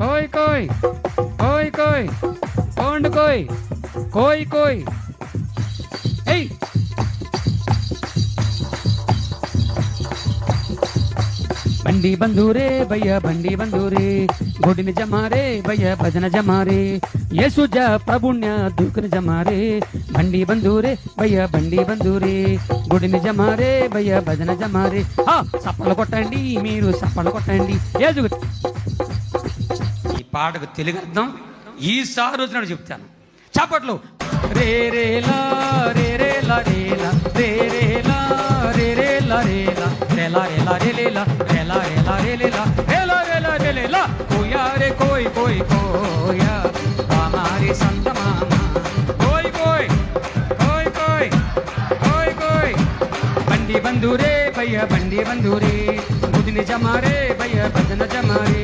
कोई कोई कोई कोई कौन कोई कोई कोई ए बंडी बंधुरे भैया बंडी बंधुरे गोडिन जमारे भैया भजन जमारे ये सुजा प्रभुण्य दुखन जमारे बंडी बंधुरे भैया बंडी बंधुरे गोडिन जमारे भैया भजन जमारे हाँ सपल కొట్టండి మీరు సపలు కొట్టండి ఏజు ఈ పాటకు తెలుగు అర్థం ఈసారి రోజున చెప్తాను చప్పట్లు రే రే లా రే రే లా రే లా రే రే లా రే రే లా రే లా రే లా రే లా రే లే లా రే లా రే లా రే లే లా రే లా రే లా రే లే లా కోయా రే కోई कोई కోయా हमारे संत मामा कोई कोई कोई कोई कोई कोई बंडी बंधुरे भैया बंडी बंधुरे बुधनी जमारे भैया भजन जमारे